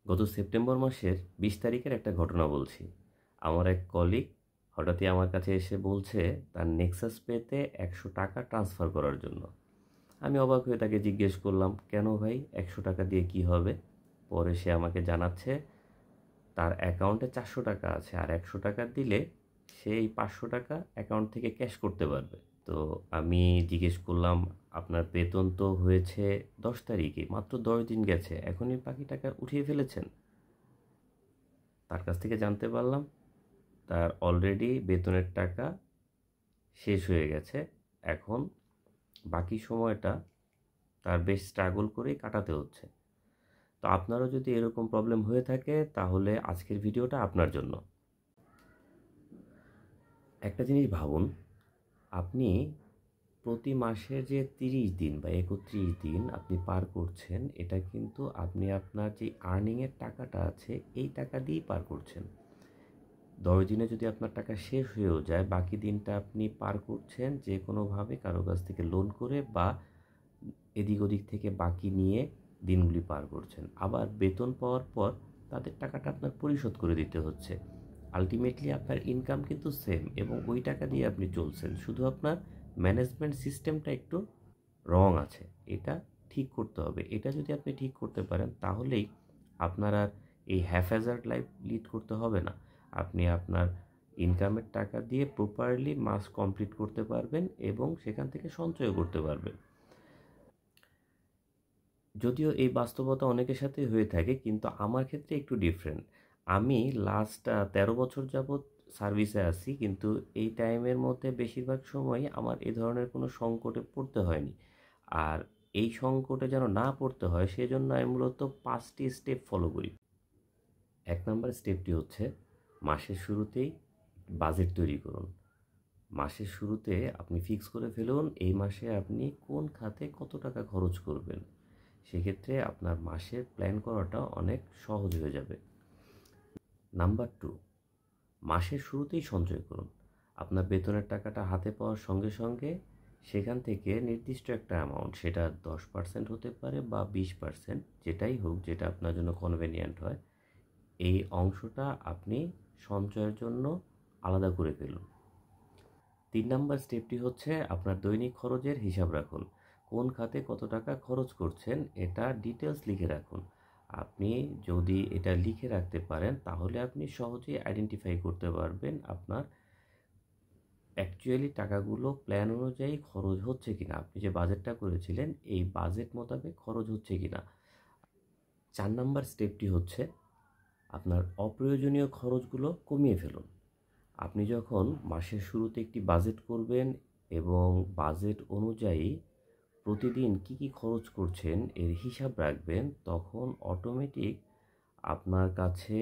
গত সেপ্টেম্বর মাসের ২০ তারিখের একটা ঘটনা বলছি। আমার এক কলিগ হঠাৎই আমার কাছে এসে বলছে তার নেক্সাস পেতে ১০০ টাকা ট্রান্সফার করার জন্য। আমি অবাক হয়ে তাকে জিজ্ঞেস করলাম, কেন ভাই, ১০০ টাকা দিয়ে কি হবে? পরে সে আমাকে জানাচ্ছে তার অ্যাকাউন্টে ৪০০ টাকা আছে, আর ১০০ টাকা দিলে সে এই ৫০০ টাকা অ্যাকাউন্ট থেকে ক্যাশ করতে পারবে। তো আমি জিজ্ঞেস করলাম, আপনার বেতন তো হয়েছে ১০ তারিখে, মাত্র ১০ দিন গেছে, এখনই বাকি টাকা উঠিয়ে ফেলেছেন? তার কাছ থেকে জানতে পারলাম তার অলরেডি বেতনের টাকা শেষ হয়ে গেছে। এখন বাকি সময়টা তার বেশ স্ট্রাগল করেই কাটাতে হচ্ছে। তো আপনারও যদি এরকম প্রবলেম হয়ে থাকে তাহলে আজকের ভিডিওটা আপনার জন্য। একটা জিনিস ভাবুন, আপনি প্রতি মাসে যে 30 দিন বা 31 দিন আপনি পার করছেন, এটা কিন্তু আপনি আপনার যে আর্নিংয়ের টাকাটা আছে এই টাকা দিয়েই পার করছেন। ১০ দিনে যদি আপনার টাকা শেষ হয়েও যায়, বাকি দিনটা আপনি পার করছেন যে কোনোভাবে কারো কাছ থেকে লোন করে বা এদিক ওদিক থেকে বাকি নিয়ে দিনগুলি পার করছেন। আবার বেতন পাওয়ার পর তাদের টাকাটা আপনার পরিশোধ করে দিতে হচ্ছে। আলটিমেটলি আপনার ইনকাম কিন্তু সেম এবং ওই টাকা দিয়ে আপনি চলছেন, শুধু আপনার ম্যানেজমেন্ট সিস্টেমটা একটু রং আছে। এটা ঠিক করতে হবে। এটা যদি আপনি ঠিক করতে পারেন তাহলেই আপনার আর এই হ্যাফহ্যাজার্ড লাইফ লিড করতে হবে না। আপনি আপনার ইনকামের টাকা দিয়ে প্রপারলি মাস কমপ্লিট করতে পারবেন এবং সেখান থেকে সঞ্চয় করতে পারবেন। যদিও এই বাস্তবতা অনেকের সাথেই হয়ে থাকে, কিন্তু আমার ক্ষেত্রে একটু ডিফারেন্ট। আমি লাস্ট ১৩ বছর যাবৎ সার্ভিসে আছি, কিন্তু এই টাইমের মধ্যে বেশিরভাগ সময়ই আমার এ ধরনের কোনো সংকটে পড়তে হয়নি। আর এই সংকটে যেন না পড়তে হয় সেজন্য আমি মূলত ৫টি স্টেপ ফলো করি। ১ নম্বর স্টেপটি হচ্ছে, মাসের শুরুতেই বাজেট তৈরি করুন। মাসের শুরুতে আপনি ফিক্স করে ফেলুন এই মাসে আপনি কোন খাতে কত টাকা খরচ করবেন। সেক্ষেত্রে আপনার মাসের প্ল্যান করাটা অনেক সহজ হয়ে যাবে। নাম্বার ২, মাসের শুরুতেই সঞ্চয় করুন। আপনার বেতনের টাকাটা হাতে পাওয়ার সঙ্গে সঙ্গে সেখান থেকে নির্দিষ্ট একটা অ্যামাউন্ট, সেটা ১০% হতে পারে বা ২০%, যেটাই হোক, যেটা আপনার জন্য কনভেনিয়েন্ট হয়, এই অংশটা আপনি সঞ্চয়ের জন্য আলাদা করে ফেলুন। ৩ নাম্বার স্টেপটি হচ্ছে, আপনার দৈনিক খরচের হিসাব রাখুন। কোন খাতে কত টাকা খরচ করছেন এটা ডিটেলস লিখে রাখুন। আপনি যদি এটা লিখে রাখতে পারেন তাহলে আপনি সহজেই আইডেন্টিফাই করতে পারবেন আপনার অ্যাকচুয়ালি টাকাগুলো প্ল্যান অনুযায়ী খরচ হচ্ছে কিনা, আপনি যে বাজেটটা করেছিলেন এই বাজেট মোতাবেক খরচ হচ্ছে কিনা। ৪ নাম্বার স্টেপটি হচ্ছে, আপনার অপ্রয়োজনীয় খরচগুলো কমিয়ে ফেলুন। আপনি যখন মাসের শুরুতে একটি বাজেট করবেন এবং বাজেট অনুযায়ী প্রতিদিন কি কি খরচ করছেন এর হিসাব রাখবেন, তখন অটোমেটিক আপনার কাছে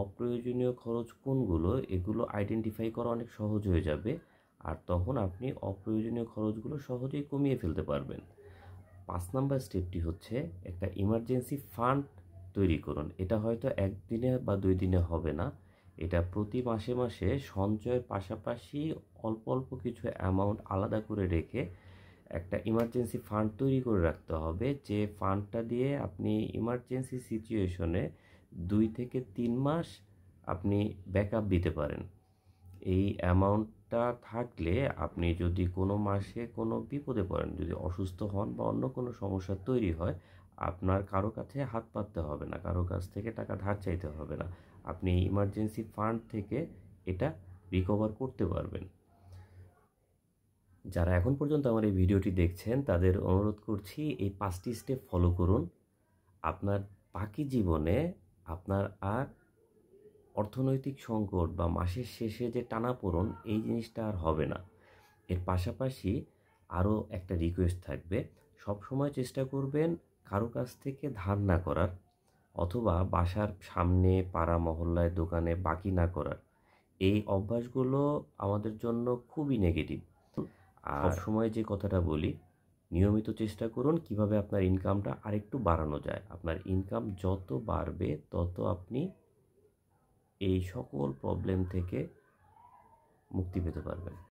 অপ্রয়োজনীয় খরচ কোনগুলো এগুলো আইডেন্টিফাই করা অনেক সহজ হয়ে যাবে। আর তখন আপনি অপ্রয়োজনীয় খরচগুলো সহজেই কমিয়ে ফেলতে পারবেন। ৫ নাম্বার স্টেপটি হচ্ছে, একটা ইমার্জেন্সি ফান্ড তৈরি করুন। এটা হয়তো একদিনে বা ২ দিনে হবে না, এটা প্রতি মাসে মাসে সঞ্চয়ের পাশাপাশি অল্প অল্প কিছু অ্যামাউন্ট আলাদা করে রেখে একটা ইমার্জেন্সি ফান্ড তৈরি করে রাখতে হবে, যে ফান্ডটা দিয়ে আপনি ইমার্জেন্সি সিচুয়েশনে ২ থেকে ৩ মাস আপনি ব্যাকআপ দিতে পারেন। এই অ্যামাউন্টটা থাকলে আপনি যদি কোনো মাসে কোনো বিপদে পড়েন, যদি অসুস্থ হন বা অন্য কোনো সমস্যা তৈরি হয়, আপনার কারো কাছে হাত পাততে হবে না, কারো কাছ থেকে টাকা ধার চাইতে হবে না। আপনি ইমার্জেন্সি ফান্ড থেকে এটা রিকভার করতে পারবেন। যারা এখন পর্যন্ত আমার এই ভিডিওটি দেখছেন তাদের অনুরোধ করছি এই ৫টি স্টেপ ফলো করুন। আপনার বাকি জীবনে আপনার আর অর্থনৈতিক সংকট বা মাসের শেষে যে টানাপোড়েন এই জিনিসটা আর হবে না। এর পাশাপাশি আরও একটা রিকোয়েস্ট থাকবে, সবসময় চেষ্টা করবেন কারো কাছ থেকে ধার না করার, অথবা বাসার সামনে পাড়া মহল্লায় দোকানে বাকি না করার। এই অভ্যাসগুলো আমাদের জন্য খুবই নেগেটিভ। আর সবসময় যে কথাটা বলি, নিয়মিত চেষ্টা করুন কিভাবে আপনার ইনকামটা আরেকটু বাড়ানো যায়। আপনার ইনকাম যত বাড়বে তত আপনি এই সকল প্রবলেম থেকে মুক্তি পেতে পারবেন।